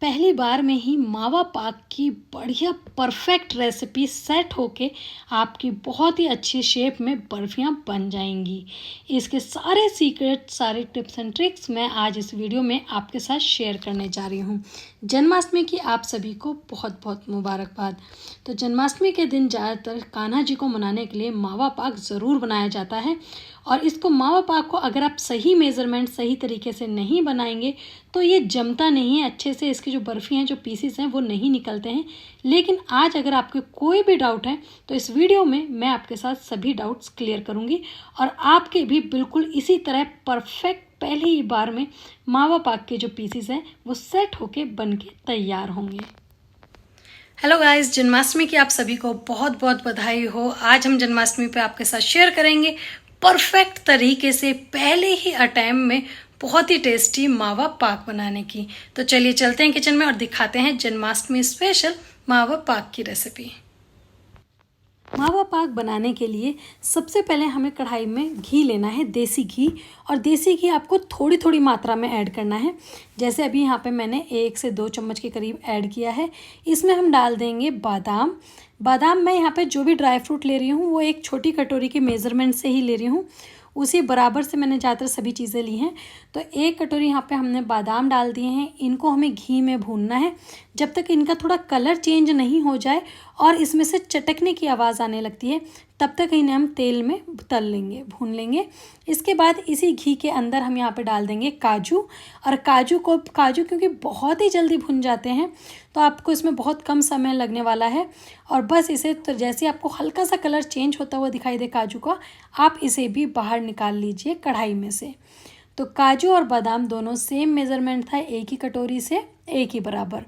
पहली बार में ही मावा पाक की बढ़िया परफेक्ट रेसिपी सेट होके आपकी बहुत ही अच्छी शेप में बर्फियाँ बन जाएंगी। इसके सारे सीक्रेट, सारे टिप्स एंड ट्रिक्स मैं आज इस वीडियो में आपके साथ शेयर करने जा रही हूँ। जन्माष्टमी की आप सभी को बहुत बहुत मुबारकबाद। तो जन्माष्टमी के दिन ज़्यादातर कान्हा जी को मनाने के लिए मावा पाक ज़रूर बनाया जाता है। और इसको मावा पाक को अगर आप सही मेज़रमेंट, सही तरीके से नहीं बनाएंगे तो ये जमता नहीं है अच्छे से। इसकी जो बर्फ़ी हैं, जो पीसीस हैं, वो नहीं निकलते हैं। लेकिन आज अगर आपके कोई भी डाउट है तो इस वीडियो में मैं आपके साथ सभी डाउट्स क्लियर करूंगी और आपके भी बिल्कुल इसी तरह परफेक्ट पहली ही बार में मावा पाक के जो पीसीस हैं वो सेट होके बन के तैयार होंगे। हेलो गाइस, जन्माष्टमी की आप सभी को बहुत बहुत बधाई हो। आज हम जन्माष्टमी पे आपके साथ शेयर करेंगे परफेक्ट तरीके से पहले ही अटेम्प्ट में बहुत ही टेस्टी मावा पाक बनाने की। तो चलिए चलते हैं किचन में और दिखाते हैं जन्माष्टमी स्पेशल मावा पाक की रेसिपी। मावा पाक बनाने के लिए सबसे पहले हमें कढ़ाई में घी लेना है, देसी घी। और देसी घी आपको थोड़ी थोड़ी मात्रा में ऐड करना है। जैसे अभी यहाँ पे मैंने 1 से 2 चम्मच के करीब ऐड किया है। इसमें हम डाल देंगे बादाम। बादाम मैं यहाँ पे जो भी ड्राई फ्रूट ले रही हूँ वो एक छोटी कटोरी के मेज़रमेंट से ही ले रही हूँ, उसी बराबर से मैंने ज़्यादातर सभी चीज़ें ली हैं। तो 1 कटोरी यहाँ पे हमने बादाम डाल दिए हैं। इनको हमें घी में भूनना है जब तक इनका थोड़ा कलर चेंज नहीं हो जाए और इसमें से चटकने की आवाज़ आने लगती है, तब तक इन्हें हम तेल में तल लेंगे, भून लेंगे। इसके बाद इसी घी के अंदर हम यहाँ पे डाल देंगे काजू। और काजू क्योंकि बहुत ही जल्दी भुन जाते हैं तो आपको इसमें बहुत कम समय लगने वाला है। और बस इसे तो जैसे आपको हल्का सा कलर चेंज होता हुआ दिखाई दे काजू का, आप इसे भी बाहर निकाल लीजिए कढ़ाई में से। तो काजू और बादाम दोनों सेम मेज़रमेंट था, एक ही कटोरी से एक ही बराबर।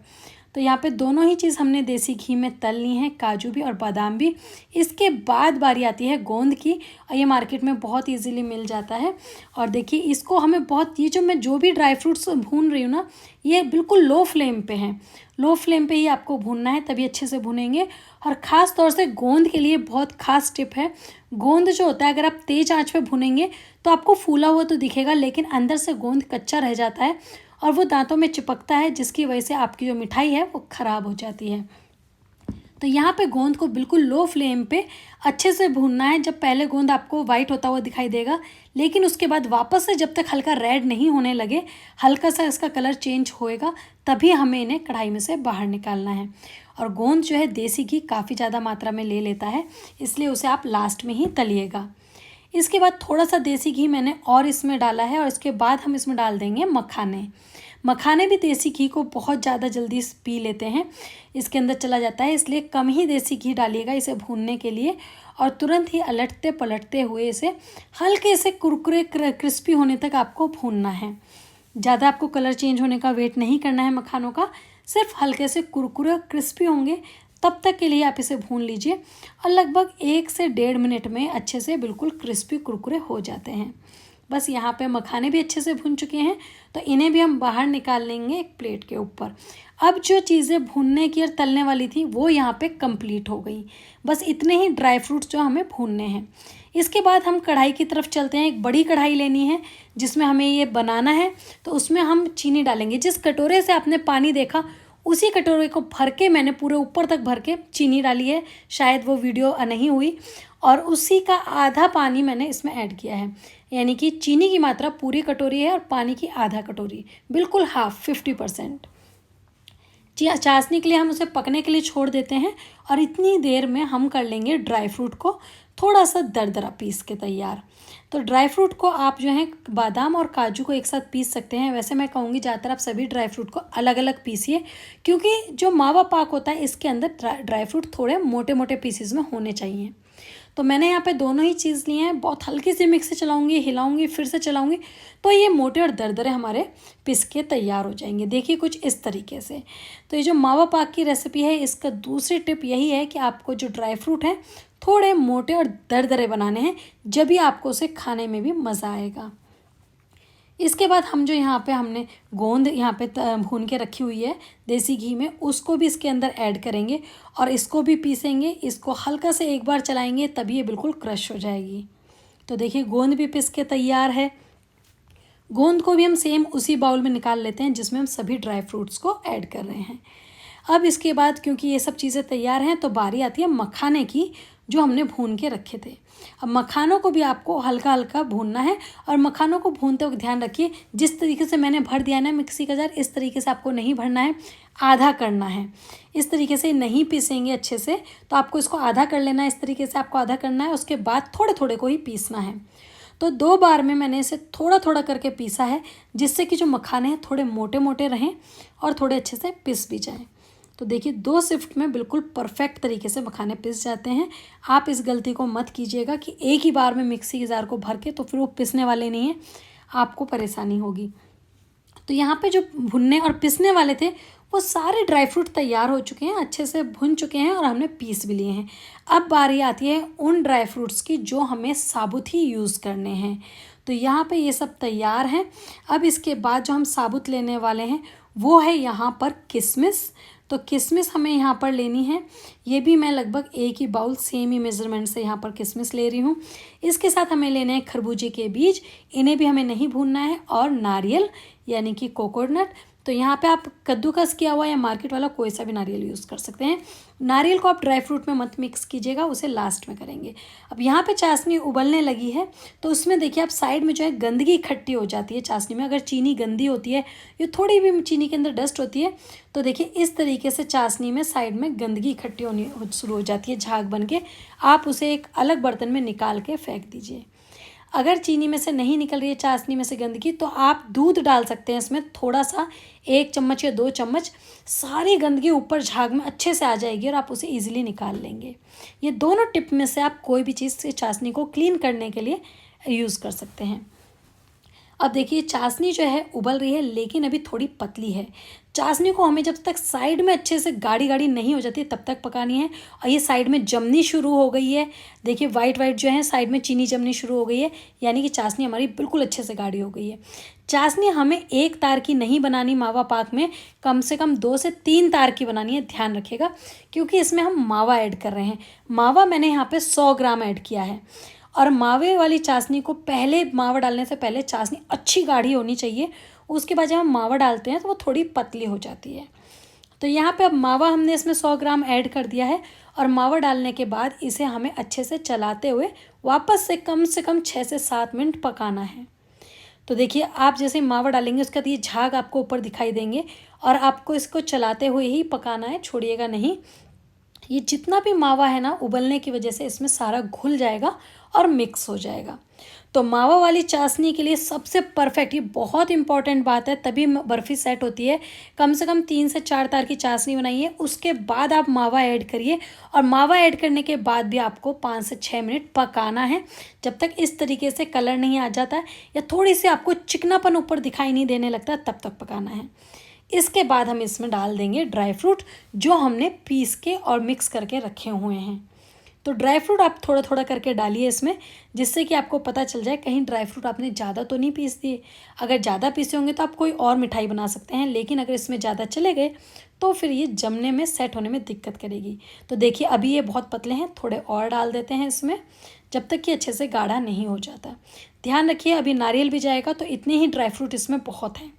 तो यहाँ पे दोनों ही चीज़ हमने देसी घी में तल ली हैं, काजू भी और बादाम भी। इसके बाद बारी आती है गोंद की, और ये मार्केट में बहुत इजीली मिल जाता है। और देखिए इसको हमें बहुत, ये जो मैं जो भी ड्राई फ्रूट्स भून रही हूँ ना, ये बिल्कुल लो फ्लेम पे हैं। लो फ्लेम पे ही आपको भूनना है, तभी अच्छे से भुनेंगे। और ख़ास तौर से गोंद के लिए बहुत ख़ास टिप है। गोंद जो होता है अगर आप तेज़ आंच पे भुनेंगे तो आपको फूला हुआ तो दिखेगा, लेकिन अंदर से गोंद कच्चा रह जाता है और वो दांतों में चिपकता है, जिसकी वजह से आपकी जो मिठाई है वो ख़राब हो जाती है। तो यहाँ पे गोंद को बिल्कुल लो फ्लेम पे अच्छे से भूनना है। जब पहले गोंद आपको वाइट होता हुआ दिखाई देगा, लेकिन उसके बाद वापस से जब तक हल्का रेड नहीं होने लगे, हल्का सा इसका कलर चेंज होएगा, तभी हमें इन्हें कढ़ाई में से बाहर निकालना है। और गोंद जो है देसी घी काफ़ी ज़्यादा मात्रा में ले लेता है, इसलिए उसे आप लास्ट में ही तलिएगा। इसके बाद थोड़ा सा देसी घी मैंने और इसमें डाला है, और इसके बाद हम इसमें डाल देंगे मखाने। मखाने भी देसी घी को बहुत ज़्यादा जल्दी पी लेते हैं, इसके अंदर चला जाता है, इसलिए कम ही देसी घी डालिएगा इसे भूनने के लिए। और तुरंत ही अलटते पलटते हुए इसे हल्के से कुरकुरे क्रिस्पी होने तक आपको भूनना है। ज़्यादा आपको कलर चेंज होने का वेट नहीं करना है मखानों का, सिर्फ हल्के से कुरकुरे क्रिस्पी होंगे तब तक के लिए आप इसे भून लीजिए। और लगभग 1 से 1.5 मिनट में अच्छे से बिल्कुल क्रिस्पी कुरकुरे हो जाते हैं। बस यहाँ पे मखाने भी अच्छे से भून चुके हैं, तो इन्हें भी हम बाहर निकाल लेंगे एक प्लेट के ऊपर। अब जो चीज़ें भूनने की और तलने वाली थी वो यहाँ पे कंप्लीट हो गई। बस इतने ही ड्राई फ्रूट्स जो हमें भूनने हैं। इसके बाद हम कढ़ाई की तरफ चलते हैं। एक बड़ी कढ़ाई लेनी है जिसमें हमें ये बनाना है, तो उसमें हम चीनी डालेंगे। जिस कटोरे से आपने पानी देखा, उसी कटोरे को भर के मैंने पूरे ऊपर तक भर के चीनी डाली है। शायद वो वीडियो नहीं हुई। और उसी का आधा पानी मैंने इसमें ऐड किया है, यानी कि चीनी की मात्रा पूरी कटोरी है और पानी की आधा कटोरी, बिल्कुल हाफ, 50%। चाशनी के लिए हम उसे पकने के लिए छोड़ देते हैं। और इतनी देर में हम कर लेंगे ड्राई फ्रूट को थोड़ा सा दरदरा पीस के तैयार। तो ड्राई फ्रूट को आप जो है बादाम और काजू को एक साथ पीस सकते हैं। वैसे मैं कहूँगी ज़्यादातर आप सभी ड्राई फ्रूट को अलग अलग पीसिए, क्योंकि जो मावा पाक होता है इसके अंदर ड्राई फ्रूट थोड़े मोटे मोटे पीसीज में होने चाहिए। तो मैंने यहाँ पे दोनों ही चीज़ ली हैं। बहुत हल्की सी मिक्सी चलाऊंगी, हिलाऊंगी, फिर से चलाऊंगी, तो ये मोटे और दरदरे हमारे पिस के तैयार हो जाएंगे। देखिए कुछ इस तरीके से। तो ये जो मावा पाक की रेसिपी है, इसका दूसरी टिप यही है कि आपको जो ड्राई फ्रूट हैं थोड़े मोटे और दरदरे बनाने हैं, जब भी आपको उसे खाने में भी मज़ा आएगा। इसके बाद हम जो यहाँ पे हमने गोंद यहाँ पे भून के रखी हुई है देसी घी में, उसको भी इसके अंदर ऐड करेंगे और इसको भी पीसेंगे। इसको हल्का से एक बार चलाएंगे तभी ये बिल्कुल क्रश हो जाएगी। तो देखिए गोंद भी पिस के तैयार है। गोंद को भी हम सेम उसी बाउल में निकाल लेते हैं जिसमें हम सभी ड्राई फ्रूट्स को ऐड कर रहे हैं। अब इसके बाद क्योंकि ये सब चीज़ें तैयार हैं तो बारी आती है मखाने की, जो हमने भून के रखे थे। अब मखानों को भी आपको हल्का हल्का भूनना है, और मखानों को भूनते वक्त ध्यान रखिए जिस तरीके से मैंने भर दिया ना मिक्सी का जार, इस तरीके से आपको नहीं भरना है, आधा करना है। इस तरीके से नहीं पीसेंगे अच्छे से, तो आपको इसको आधा कर लेना है। इस तरीके से आपको आधा करना है, उसके बाद थोड़े थोड़े को ही पीसना है। तो 2 बार में मैंने इसे थोड़ा थोड़ा करके पीसा है, जिससे कि जो मखाने हैं थोड़े मोटे मोटे रहें और थोड़े अच्छे से पिस भी जाएँ। तो देखिए 2 शिफ्ट में बिल्कुल परफेक्ट तरीके से मखाने पिस जाते हैं। आप इस गलती को मत कीजिएगा कि एक ही बार में मिक्सी के जार को भर के, तो फिर वो पिसने वाले नहीं हैं, आपको परेशानी होगी। तो यहाँ पे जो भुनने और पिसने वाले थे वो सारे ड्राई फ्रूट तैयार हो चुके हैं, अच्छे से भुन चुके हैं और हमने पीस भी लिए हैं। अब बारी आती है उन ड्राई फ्रूट्स की जो हमें साबुत ही यूज़ करने हैं। तो यहाँ पे ये सब तैयार हैं। अब इसके बाद जो हम साबुत लेने वाले हैं वो है यहाँ पर किशमिश। तो किशमिश हमें यहाँ पर लेनी है, ये भी मैं लगभग एक ही बाउल सेम ही मेज़रमेंट से यहाँ पर किशमिश ले रही हूँ। इसके साथ हमें लेने हैं खरबूजे के बीज, इन्हें भी हमें नहीं भूनना है, और नारियल यानी कि कोकोनट। तो यहाँ पे आप कद्दूकस किया हुआ या मार्केट वाला कोई सा भी नारियल यूज़ कर सकते हैं। नारियल को आप ड्राई फ्रूट में मत मिक्स कीजिएगा, उसे लास्ट में करेंगे। अब यहाँ पे चाशनी उबलने लगी है, तो उसमें देखिए आप साइड में जो है गंदगी इकट्ठी हो जाती है चाशनी में। अगर चीनी गंदी होती है या थोड़ी भी चीनी के अंदर डस्ट होती है, तो देखिए इस तरीके से चाशनी में साइड में गंदगी इकट्ठी होनी शुरू हो जाती है झाग बन के। आप उसे एक अलग बर्तन में निकाल के फेंक दीजिए। अगर चीनी में से नहीं निकल रही है चाशनी में से गंदगी, तो आप दूध डाल सकते हैं इसमें थोड़ा सा, 1 चम्मच या 2 चम्मच। सारी गंदगी ऊपर झाग में अच्छे से आ जाएगी और आप उसे ईजिली निकाल लेंगे। ये दोनों टिप में से आप कोई भी चीज़ से चाशनी को क्लीन करने के लिए यूज़ कर सकते हैं। अब देखिए चाशनी जो है उबल रही है, लेकिन अभी थोड़ी पतली है। चाशनी को हमें जब तक साइड में अच्छे से गाढ़ी गाढ़ी नहीं हो जाती तब तक पकानी है। और ये साइड में जमनी शुरू हो गई है, देखिए वाइट वाइट जो है साइड में चीनी जमनी शुरू हो गई है, यानी कि चाशनी हमारी बिल्कुल अच्छे से गाढ़ी हो गई है। चाशनी हमें 1 तार की नहीं बनानी मावा पाक में, कम से कम 2 से 3 तार की बनानी है, ध्यान रखिएगा, क्योंकि इसमें हम मावा ऐड कर रहे हैं। मावा मैंने यहाँ पर 100 ग्राम ऐड किया है। और मावे वाली चाशनी को पहले, मावा डालने से पहले चाशनी अच्छी गाढ़ी होनी चाहिए। उसके बाद जब हम मावा डालते हैं तो वो थोड़ी पतली हो जाती है। तो यहाँ पे अब मावा हमने इसमें 100 ग्राम ऐड कर दिया है, और मावा डालने के बाद इसे हमें अच्छे से चलाते हुए वापस से कम 6 से 7 मिनट पकाना है। तो देखिए आप जैसे मावा डालेंगे उसके बाद ये झाग आपको ऊपर दिखाई देंगे, और आपको इसको चलाते हुए ही पकाना है, छोड़िएगा नहीं। ये जितना भी मावा है ना, उबलने की वजह से इसमें सारा घुल जाएगा और मिक्स हो जाएगा। तो मावा वाली चाशनी के लिए सबसे परफेक्ट, ये बहुत इंपॉर्टेंट बात है, तभी बर्फ़ी सेट होती है। कम से कम 3 से 4 तार की चाशनी बनाइए, उसके बाद आप मावा ऐड करिए, और मावा ऐड करने के बाद भी आपको 5 से 6 मिनट पकाना है, जब तक इस तरीके से कलर नहीं आ जाता या थोड़ी सी आपको चिकनापन ऊपर दिखाई नहीं देने लगता, तब तक पकाना है। इसके बाद हम इसमें डाल देंगे ड्राई फ्रूट जो हमने पीस के और मिक्स करके रखे हुए हैं। तो ड्राई फ्रूट आप थोड़ा थोड़ा करके डालिए इसमें, जिससे कि आपको पता चल जाए कहीं ड्राई फ्रूट आपने ज़्यादा तो नहीं पीस दिए। अगर ज़्यादा पीसे होंगे तो आप कोई और मिठाई बना सकते हैं, लेकिन अगर इसमें ज़्यादा चले गए तो फिर ये जमने में, सेट होने में दिक्कत करेगी। तो देखिए अभी ये बहुत पतले हैं, थोड़े और डाल देते हैं इसमें, जब तक कि अच्छे से गाढ़ा नहीं हो जाता। ध्यान रखिए अभी नारियल भी जाएगा, तो इतने ही ड्राई फ्रूट इसमें बहुत हैं।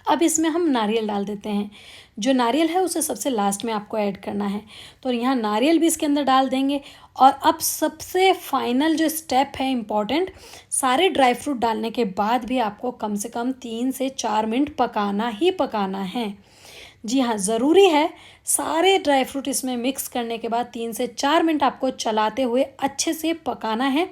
अब इसमें हम नारियल डाल देते हैं। जो नारियल है उसे सबसे लास्ट में आपको ऐड करना है, तो यहाँ नारियल भी इसके अंदर डाल देंगे। और अब सबसे फाइनल जो स्टेप है इम्पॉर्टेंट, सारे ड्राई फ्रूट डालने के बाद भी आपको कम से कम 3 से 4 मिनट पकाना ही पकाना है। जी हाँ, ज़रूरी है। सारे ड्राई फ्रूट इसमें मिक्स करने के बाद 3 से 4 मिनट आपको चलाते हुए अच्छे से पकाना है।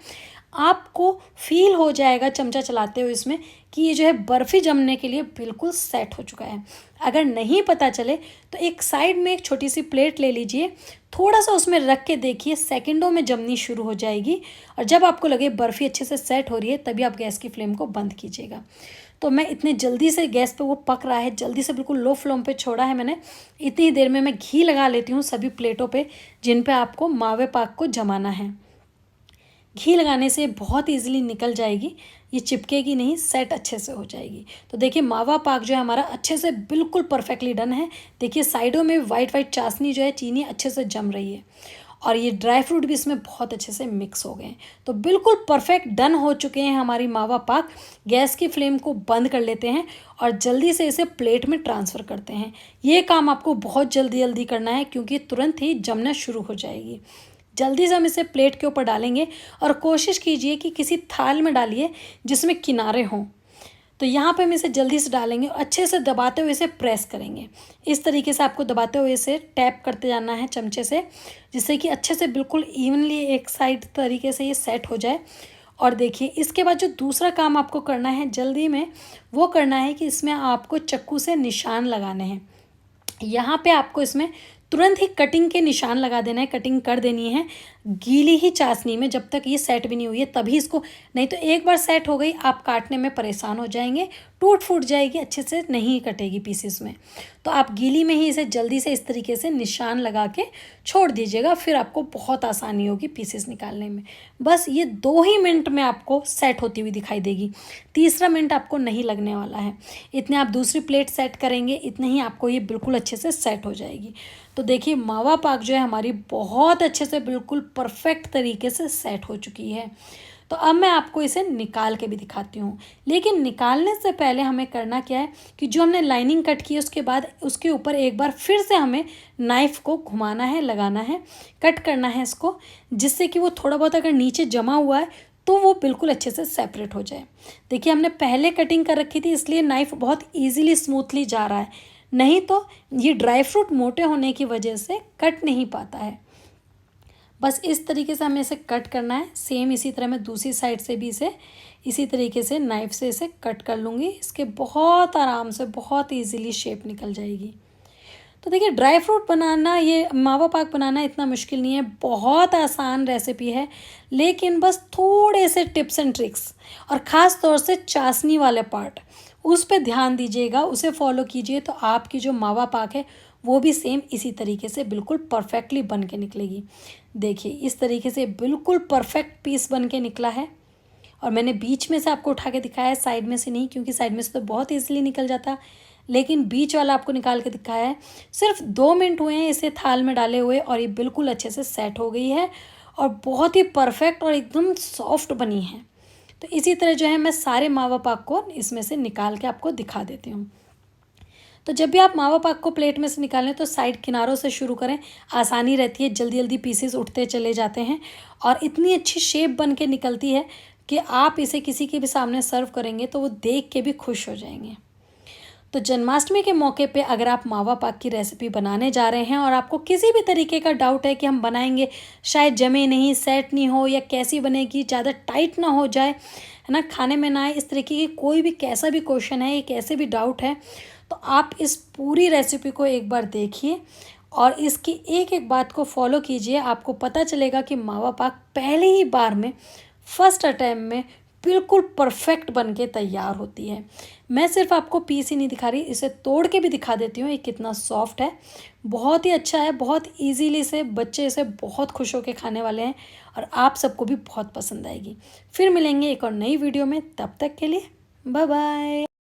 आपको फील हो जाएगा चमचा चलाते हुए इसमें कि ये जो है बर्फ़ी जमने के लिए बिल्कुल सेट हो चुका है। अगर नहीं पता चले तो एक साइड में एक छोटी सी प्लेट ले लीजिए, थोड़ा सा उसमें रख के देखिए, सेकंडों में जमनी शुरू हो जाएगी। और जब आपको लगे बर्फ़ी अच्छे से सेट हो रही है, तभी आप गैस की फ्लेम को बंद कीजिएगा। तो मैं इतने जल्दी से गैस पे वो पक रहा है, जल्दी से बिल्कुल लो फ्लेम पे छोड़ा है मैंने। इतनी देर में मैं घी लगा लेती हूँ सभी प्लेटों पे जिन पे आपको मावे पाक को जमाना है। घी लगाने से बहुत ईजिली निकल जाएगी, ये चिपकेगी नहीं, सेट अच्छे से हो जाएगी। तो देखिए मावा पाक जो है हमारा अच्छे से बिल्कुल परफेक्टली डन है। देखिए साइडों में वाइट वाइट चाशनी जो है, चीनी अच्छे से जम रही है। और ये ड्राई फ्रूट भी इसमें बहुत अच्छे से मिक्स हो गए हैं। तो बिल्कुल परफेक्ट डन हो चुके हैं हमारी मावा पाक। गैस की फ्लेम को बंद कर लेते हैं और जल्दी से इसे प्लेट में ट्रांसफ़र करते हैं। ये काम आपको बहुत जल्दी जल्दी करना है क्योंकि तुरंत ही जमना शुरू हो जाएगी। जल्दी से हम इसे प्लेट के ऊपर डालेंगे और कोशिश कीजिए कि किसी थाल में डालिए जिसमें किनारे हों। तो यहाँ पे हम इसे जल्दी से डालेंगे और अच्छे से दबाते हुए इसे प्रेस करेंगे। इस तरीके से आपको दबाते हुए इसे टैप करते जाना है चमचे से, जिससे कि अच्छे से बिल्कुल इवनली एक साइड तरीके से ये सेट हो जाए। और देखिए इसके बाद जो दूसरा काम आपको करना है जल्दी में, वो करना है कि इसमें आपको चाकू से निशान लगाने हैं। यहाँ पे आपको इसमें तुरंत ही कटिंग के निशान लगा देना है, कटिंग कर देनी है गीली ही चाशनी में, जब तक ये सेट भी नहीं हुई है तभी इसको, नहीं तो एक बार सेट हो गई आप काटने में परेशान हो जाएंगे, टूट फूट जाएगी, अच्छे से नहीं कटेगी पीसेस में। तो आप गीली में ही इसे जल्दी से इस तरीके से निशान लगा के छोड़ दीजिएगा, फिर आपको बहुत आसानी होगी पीसेस निकालने में। बस ये 2 ही मिनट में आपको सेट होती हुई दिखाई देगी, तीसरा मिनट आपको नहीं लगने वाला है। इतने आप दूसरी प्लेट सेट करेंगे, इतने ही आपको ये बिल्कुल अच्छे से सेट हो जाएगी। तो देखिए मावा पाक जो है हमारी बहुत अच्छे से बिल्कुल परफेक्ट तरीके से सेट हो चुकी है। तो अब मैं आपको इसे निकाल के भी दिखाती हूँ, लेकिन निकालने से पहले हमें करना क्या है कि जो हमने लाइनिंग कट की है उसके बाद उसके ऊपर एक बार फिर से हमें नाइफ़ को घुमाना है, लगाना है, कट करना है इसको, जिससे कि वो थोड़ा बहुत अगर नीचे जमा हुआ है तो वो बिल्कुल अच्छे से सेपरेट हो जाए। देखिए हमने पहले कटिंग कर रखी थी इसलिए नाइफ़ बहुत ईजीली स्मूथली जा रहा है, नहीं तो ये ड्राई फ्रूट मोटे होने की वजह से कट नहीं पाता है। बस इस तरीके से हमें इसे कट करना है। सेम इसी तरह मैं दूसरी साइड से भी इसे इसी तरीके से नाइफ़ से इसे कट कर लूँगी। इसके बहुत आराम से बहुत इजीली शेप निकल जाएगी। तो देखिए ड्राई फ्रूट बनाना, ये मावा पाक बनाना इतना मुश्किल नहीं है, बहुत आसान रेसिपी है, लेकिन बस थोड़े से टिप्स एंड ट्रिक्स और ख़ास तौर से चाशनी वाले पार्ट उस पे ध्यान दीजिएगा, उसे फॉलो कीजिए तो आपकी जो मावा पाक है वो भी सेम इसी तरीके से बिल्कुल परफेक्टली बन के निकलेगी। देखिए इस तरीके से बिल्कुल परफेक्ट पीस बन के निकला है। और मैंने बीच में से आपको उठा के दिखाया है, साइड में से नहीं, क्योंकि साइड में से तो बहुत ईजिली निकल जाता, लेकिन बीच वाला आपको निकाल के दिखाया है। सिर्फ 2 मिनट हुए हैं इसे थाल में डाले हुए और ये बिल्कुल अच्छे से सेट हो गई है और बहुत ही परफेक्ट और एकदम सॉफ्ट बनी है। तो इसी तरह जो है मैं सारे मावा पाक को इसमें से निकाल के आपको दिखा देती हूँ। तो जब भी आप मावा पाक को प्लेट में से निकालें तो साइड किनारों से शुरू करें, आसानी रहती है, जल्दी जल्दी पीसेस उठते चले जाते हैं और इतनी अच्छी शेप बन के निकलती है कि आप इसे किसी के भी सामने सर्व करेंगे तो वो देख के भी खुश हो जाएंगे। तो जन्माष्टमी के मौके पे अगर आप मावा पाक की रेसिपी बनाने जा रहे हैं और आपको किसी भी तरीके का डाउट है कि हम बनाएंगे शायद जमे नहीं, सेट नहीं हो, या कैसी बनेगी, ज़्यादा टाइट ना हो जाए, है ना, खाने में ना आए, इस तरीके की कोई भी कैसा भी क्वेश्चन है, एक ऐसे भी डाउट है, तो आप इस पूरी रेसिपी को एक बार देखिए और इसकी एक एक बात को फॉलो कीजिए। आपको पता चलेगा कि मावा पाक पहले ही बार में, फर्स्ट अटैम्प्ट में बिल्कुल परफेक्ट बन के तैयार होती है। मैं सिर्फ आपको पीस ही नहीं दिखा रही, इसे तोड़ के भी दिखा देती हूँ ये कितना सॉफ्ट है, बहुत ही अच्छा है, बहुत इजीली से बच्चे इसे बहुत खुश होकर खाने वाले हैं और आप सबको भी बहुत पसंद आएगी। फिर मिलेंगे एक और नई वीडियो में, तब तक के लिए बाय बाय।